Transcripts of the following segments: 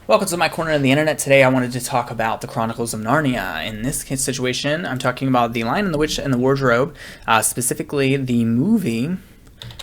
Welcome to my corner of the internet. Today I wanted to talk about the Chronicles of Narnia. In this situation, I'm talking about The Lion and the Witch and the Wardrobe, specifically the movie,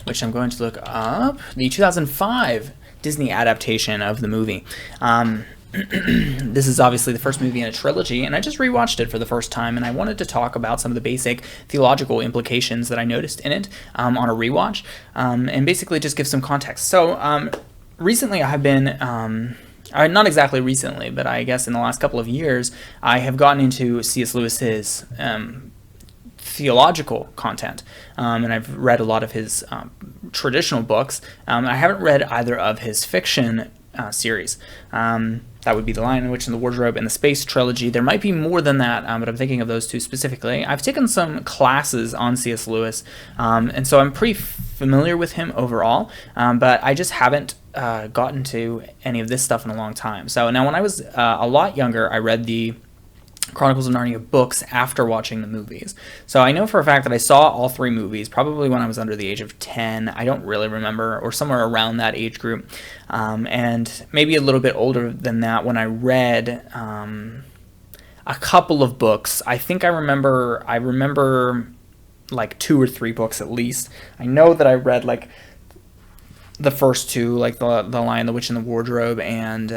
which I'm going to look up, the 2005 Disney adaptation of the movie. This is obviously the first movie in a trilogy, and I just rewatched it for the first time, and I wanted to talk about some of the basic theological implications that I noticed in it on a rewatch, and basically just give some context. So recently I have been... not exactly recently, but I guess in the last couple of years, I have gotten into C.S. Lewis's theological content, and I've read a lot of his traditional books. I haven't read either of his fiction series. That would be The Lion, the Witch, and the Wardrobe, and the Space Trilogy. There might be more than that, but I'm thinking of those two specifically. I've taken some classes on C.S. Lewis, and so I'm pretty familiar with him overall, but I just haven't gotten to any of this stuff in a long time. So now when I was a lot younger, I read the Chronicles of Narnia books after watching the movies. So I know for a fact that I saw all three movies probably when I was under the age of 10. I don't really remember, or somewhere around that age group. And maybe a little bit older than that when I read a couple of books. I think I remember like 2 or 3 books at least. I know that I read like the first two, like the Lion, the Witch, and the Wardrobe, and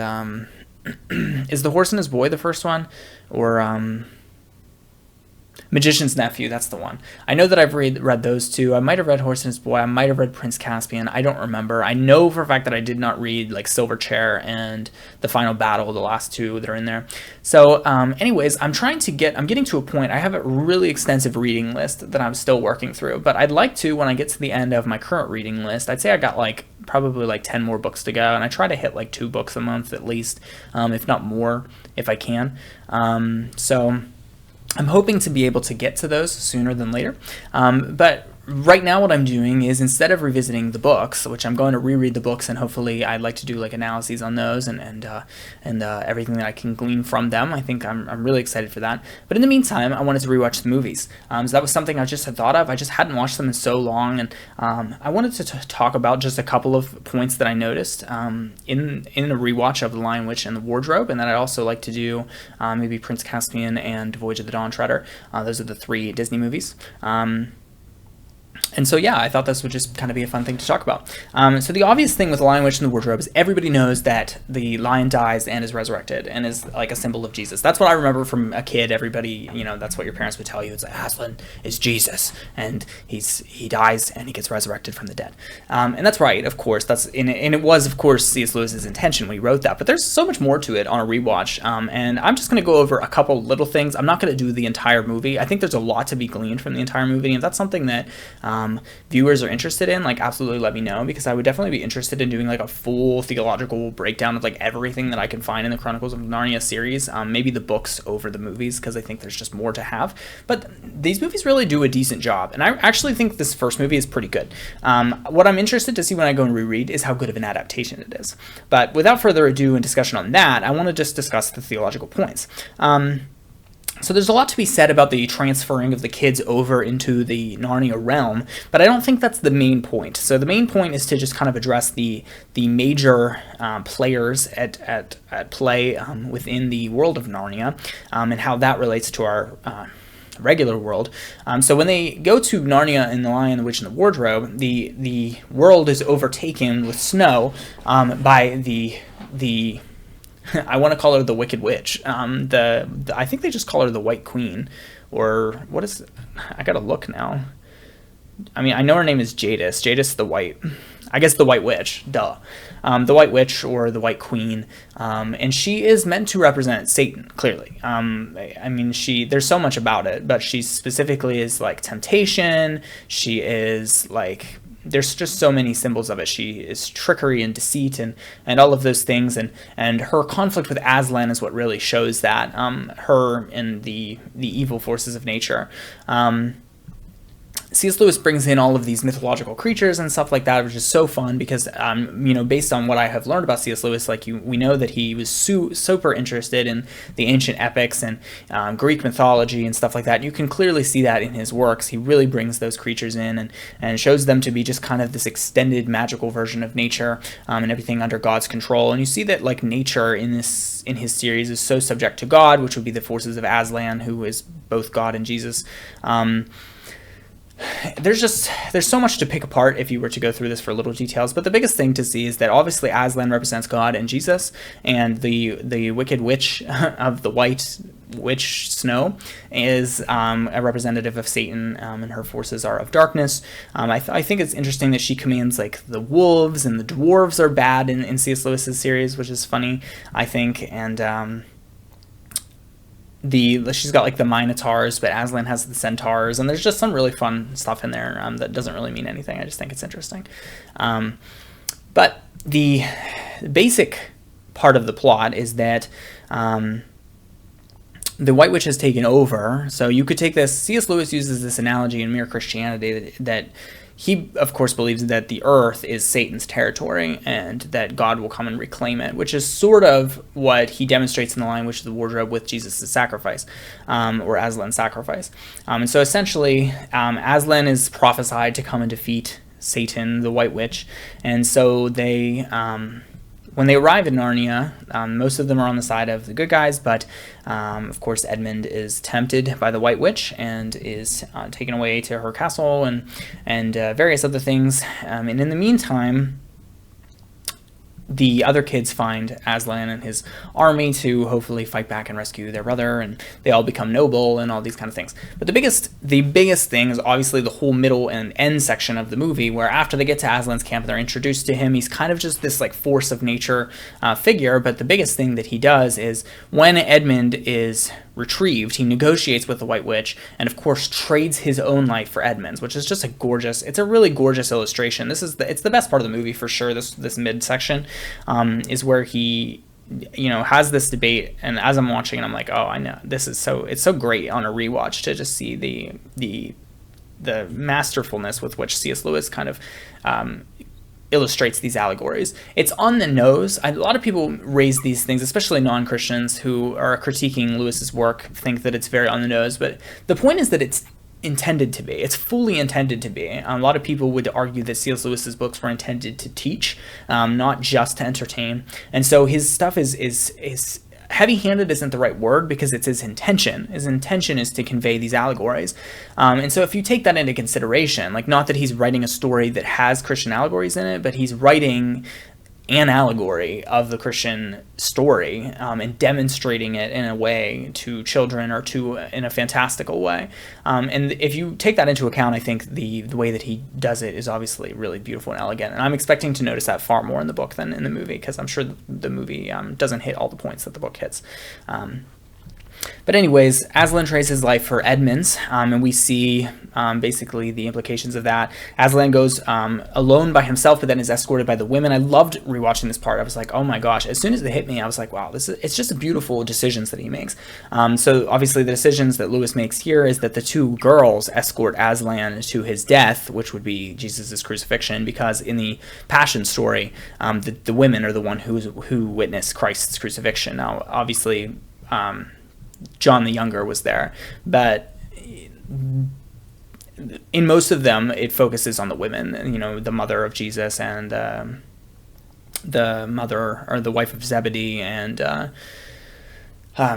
is The Horse and His Boy the first one? Or Magician's Nephew, that's the one. I know that I've read those two. I might have read Horse and His Boy. I might have read Prince Caspian. I don't remember. I know for a fact that I did not read like Silver Chair and The Final Battle, the last two that are in there. So anyways, I'm getting to a point. I have a really extensive reading list that I'm still working through, but I'd like to, when I get to the end of my current reading list, I'd say I got probably 10 more books to go, and I try to hit 2 books a month at least, if not more, if I can. So I'm hoping to be able to get to those sooner than later. But right now what I'm doing is, instead of revisiting the books, which I'm going to reread the books, and hopefully I'd like to do analyses on those and everything that I can glean from them. I think I'm really excited for that. But in the meantime, I wanted to rewatch the movies. So that was something I just had thought of. I just hadn't watched them in so long, and I wanted to talk about just a couple of points that I noticed in a rewatch of The Lion, Witch, and the Wardrobe, and that I'd also like to do maybe Prince Caspian and Voyage of the Dawn Treader. Those are the 3 Disney movies. And so, yeah, I thought this would just kind of be a fun thing to talk about. So the obvious thing with The Lion, Witch, and the Wardrobe is everybody knows that the lion dies and is resurrected and is like a symbol of Jesus. That's what I remember from a kid. Everybody, that's what your parents would tell you. It's like, Aslan is Jesus, and he dies and he gets resurrected from the dead. And that's right, of course. And it was, of course, C.S. Lewis's intention when he wrote that. But there's so much more to it on a rewatch. And I'm just going to go over a couple little things. I'm not going to do the entire movie. I think there's a lot to be gleaned from the entire movie. And if that's something that viewers are interested in, absolutely let me know, because I would definitely be interested in doing a full theological breakdown of everything that I can find in the Chronicles of Narnia series, maybe the books over the movies, because I think there's just more to have. But these movies really do a decent job, and I actually think this first movie is pretty good. What I'm interested to see when I go and reread is how good of an adaptation it is. But without further ado and discussion on that, I want to just discuss the theological points. So there's a lot to be said about the transferring of the kids over into the Narnia realm, but I don't think that's the main point. So the main point is to just kind of address the major players at play within the world of Narnia, and how that relates to our regular world. So when they go to Narnia in The Lion, the Witch, and the Wardrobe, the world is overtaken with snow by the I want to call her the Wicked Witch. I think they just call her the White Queen, or what is? I gotta look now. I mean, I know her name is Jadis. Jadis the White. I guess the White Witch. Duh. The White Witch, or the White Queen, and she is meant to represent Satan. Clearly. I mean, there's so much about it, but she specifically is temptation. She is there's just so many symbols of it. She is trickery and deceit and all of those things, and her conflict with Aslan is what really shows that, her and the evil forces of nature. C.S. Lewis brings in all of these mythological creatures and stuff like that, which is so fun because, based on what I have learned about C.S. Lewis, we know that he was super interested in the ancient epics and Greek mythology and stuff like that. And you can clearly see that in his works. He really brings those creatures in and shows them to be just kind of this extended magical version of nature, and everything under God's control. And you see that nature in his series is so subject to God, which would be the forces of Aslan, who is both God and Jesus. There's so much to pick apart if you were to go through this for little details, but the biggest thing to see is that obviously Aslan represents God and Jesus, and the wicked witch of the white witch Snow is a representative of Satan, and her forces are of darkness. I think it's interesting that she commands the wolves, and the dwarves are bad in C.S. Lewis's series, which is funny, I think, and she's got the Minotaurs, but Aslan has the Centaurs, and there's just some really fun stuff in there that doesn't really mean anything. I just think it's interesting. But the basic part of the plot is that the White Witch has taken over. So you could take this. C.S. Lewis uses this analogy in Mere Christianity that he, of course, believes that the earth is Satan's territory and that God will come and reclaim it, which is sort of what he demonstrates in the Lion, Witch of the Wardrobe with Jesus' sacrifice, or Aslan's sacrifice. And so essentially, Aslan is prophesied to come and defeat Satan, the White Witch. And so they, when they arrive in Narnia, most of them are on the side of the good guys, but of course Edmund is tempted by the White Witch and is taken away to her castle and various other things. And in the meantime, the other kids find Aslan and his army to hopefully fight back and rescue their brother, and they all become noble and all these kind of things. But the biggest thing is obviously the whole middle and end section of the movie, where after they get to Aslan's camp, they're introduced to him. He's kind of just this force of nature figure, but the biggest thing that he does is when Edmund is retrieved, he negotiates with the White Witch and of course trades his own life for Edmund's, which is just it's a really gorgeous illustration. It's the best part of the movie for sure. This mid section is where he has this debate, and as I'm watching it, I'm like, oh, I know, it's so great on a rewatch to just see the masterfulness with which C.S. Lewis kind of illustrates these allegories. It's on the nose. A lot of people raise these things, especially non-Christians who are critiquing Lewis's work, think that it's very on the nose, but the point is that it's intended to be. It's fully intended to be. A lot of people would argue that C.S. Lewis's books were intended to teach, not just to entertain. And so his stuff is heavy-handed isn't the right word, because it's his intention. His intention is to convey these allegories. And so if you take that into consideration, not that he's writing a story that has Christian allegories in it, but he's writing an allegory of the Christian story, and demonstrating it in a way to children or in a fantastical way. And if you take that into account, I think the way that he does it is obviously really beautiful and elegant. And I'm expecting to notice that far more in the book than in the movie, because I'm sure the movie doesn't hit all the points that the book hits. But anyways, Aslan trades his life for Edmund's, and we see basically the implications of that. Aslan goes alone by himself, but then is escorted by the women. I loved rewatching this part. I was like, oh my gosh. As soon as it hit me, I was like, wow, it's just beautiful decisions that he makes. So obviously the decisions that Lewis makes here is that the two girls escort Aslan to his death, which would be Jesus' crucifixion, because in the Passion story, the women are the one who witnessed Christ's crucifixion. Now, obviously, John the Younger was there, but in most of them it focuses on the women, the mother of Jesus and the mother or the wife of Zebedee and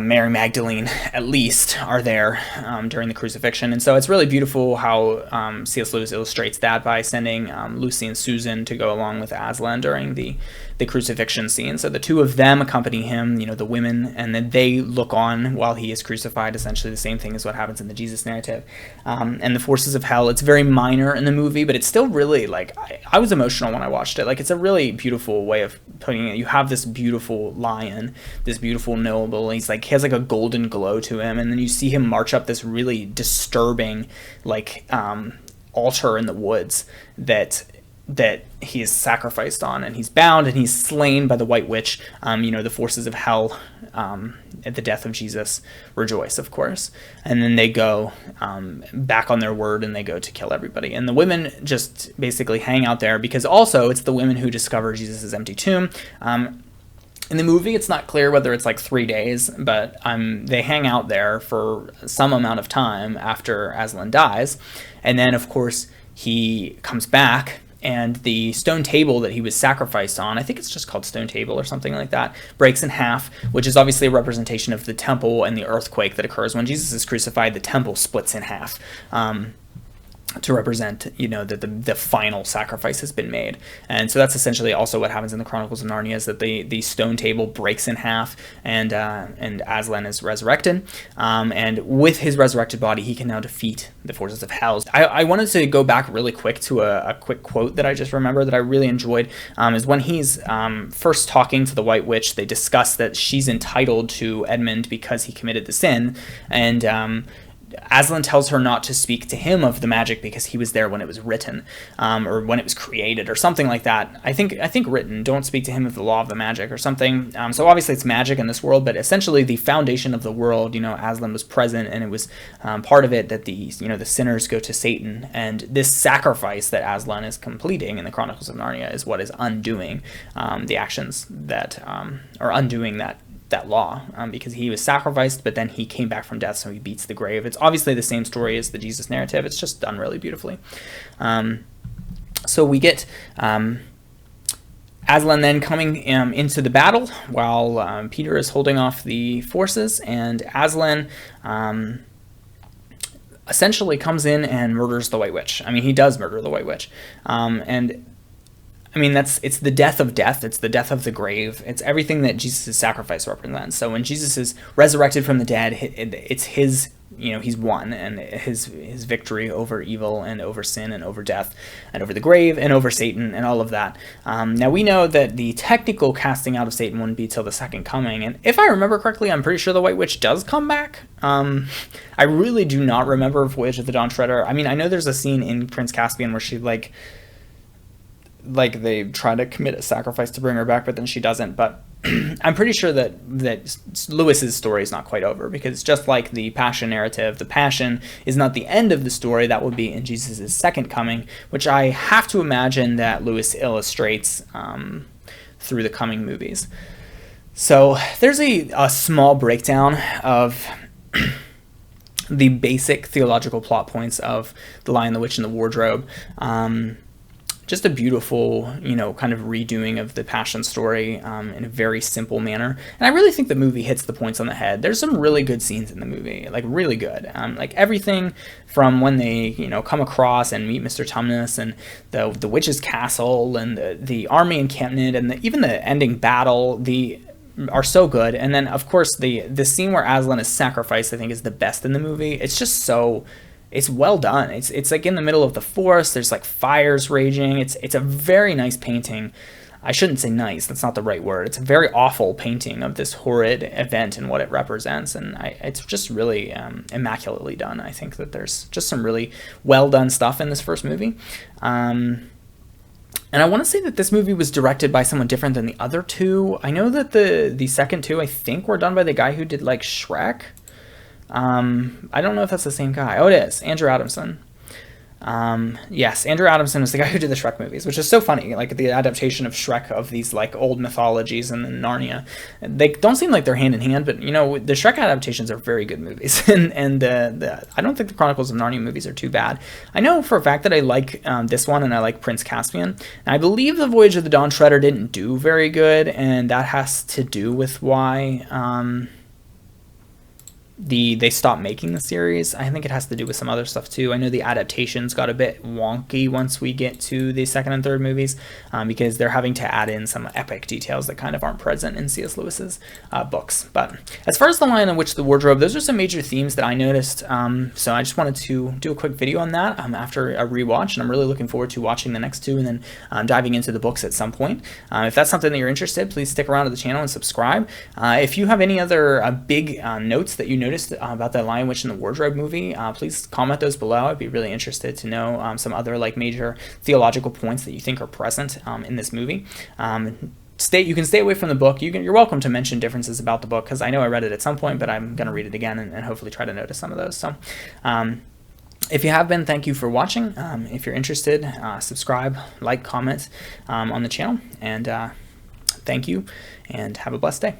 Mary Magdalene, at least, are there during the crucifixion. And so it's really beautiful how C.S. Lewis illustrates that by sending Lucy and Susan to go along with Aslan during the crucifixion scene. So the two of them accompany him, the women, and then they look on while he is crucified, essentially the same thing as what happens in the Jesus narrative. And the forces of hell, it's very minor in the movie, but it's still really, I was emotional when I watched it. It's a really beautiful way of putting it. You have this beautiful lion, this beautiful noble, and he has a golden glow to him, and then you see him march up this really disturbing altar in the woods that he is sacrificed on, and he's bound and he's slain by the White Witch. The forces of hell at the death of Jesus rejoice, of course. And then they go back on their word and they go to kill everybody. And the women just basically hang out there because also it's the women who discover Jesus' empty tomb. In the movie, it's not clear whether it's like 3 days, but they hang out there for some amount of time after Aslan dies. And then, of course, he comes back, and the stone table that he was sacrificed on, I think it's just called stone table or something like that, breaks in half, which is obviously a representation of the temple and the earthquake that occurs when Jesus is crucified. The temple splits in half. To represent, that the final sacrifice has been made. And so that's essentially also what happens in the Chronicles of Narnia, is that the stone table breaks in half, and Aslan is resurrected. And with his resurrected body, he can now defeat the forces of hell. I wanted to go back really quick to a quick quote that I just remember that I really enjoyed, is when he's first talking to the White Witch. They discuss that she's entitled to Edmund because he committed the sin, and Aslan tells her not to speak to him of the magic because he was there when it was written, or when it was created, or something like that. I think written. Don't speak to him of the law of the magic, or something. So obviously it's magic in this world, but essentially the foundation of the world. Aslan was present, and it was part of it that the sinners go to Satan, and this sacrifice that Aslan is completing in the Chronicles of Narnia is what is undoing the actions that are undoing that law, because he was sacrificed, but then he came back from death, so he beats the grave. It's obviously the same story as the Jesus narrative. It's just done really beautifully. So we get Aslan then coming into the battle while Peter is holding off the forces, and Aslan essentially comes in and murders the White Witch. I mean, he does murder the White Witch, and I mean, it's the death of death. It's the death of the grave. It's everything that Jesus' sacrifice represents. So when Jesus is resurrected from the dead, it's his, he's won, and his victory over evil and over sin and over death and over the grave and over Satan and all of that. Now we know that the technical casting out of Satan wouldn't be till the second coming. And if I remember correctly, I'm pretty sure the White Witch does come back. I really do not remember Voyage of the Dawn Treader. I mean, I know there's a scene in Prince Caspian where she like they try to commit a sacrifice to bring her back, but then she doesn't. But I'm pretty sure that Lewis's story is not quite over, because just like the Passion narrative, the Passion is not the end of the story. That would be in Jesus' second coming, which I have to imagine that Lewis illustrates through the coming movies. So there's a small breakdown of the basic theological plot points of The Lion, the Witch, and the Wardrobe. Just a beautiful, kind of redoing of the Passion story in a very simple manner. And I really think the movie hits the points on the head. There's some really good scenes in the movie, like really good. Like everything from when they, come across and meet Mr. Tumnus, and the witch's castle, and the army encampment, and even the ending battle, are so good. And then, of course, the scene where Aslan is sacrificed, I think, is the best in the movie. It's just so... It's well done. It's like in the middle of the forest. There's like fires raging. It's a very nice painting. I shouldn't say nice. That's not the right word. It's a very awful painting of this horrid event and what it represents. And it's just really immaculately done. I think that there's just some really well done stuff in this first movie. And I want to say that this movie was directed by someone different than the other two. I know that the second two, I think, were done by the guy who did like Shrek. I don't know if that's the same guy. Oh, it is. Andrew Adamson. Yes, Andrew Adamson was the guy who did the Shrek movies, which is so funny. Like the adaptation of Shrek of these like old mythologies and then Narnia. They don't seem like they're hand in hand, but the Shrek adaptations are very good movies. and I don't think the Chronicles of Narnia movies are too bad. I know for a fact that I like this one, and I like Prince Caspian. And I believe the Voyage of the Dawn Treader didn't do very good, and that has to do with why they stopped making the series. I think it has to do with some other stuff too. I know the adaptations got a bit wonky once we get to the second and third movies, because they're having to add in some epic details that kind of aren't present in C.S. Lewis's books. But as far as The Lion, the Witch, the Wardrobe, those are some major themes that I noticed. So I just wanted to do a quick video on that after a rewatch, and I'm really looking forward to watching the next two and then diving into the books at some point. If that's something that you're interested, please stick around to the channel and subscribe. If you have any other big notes that you noticed about the Lion, Witch, and the Wardrobe movie, please comment those below. I'd be really interested to know some other like major theological points that you think are present in this movie. you can stay away from the book. You're welcome to mention differences about the book, because I know I read it at some point, but I'm going to read it again and hopefully try to notice some of those. So if you have been, thank you for watching. If you're interested, subscribe, like, comment on the channel, and thank you, and have a blessed day.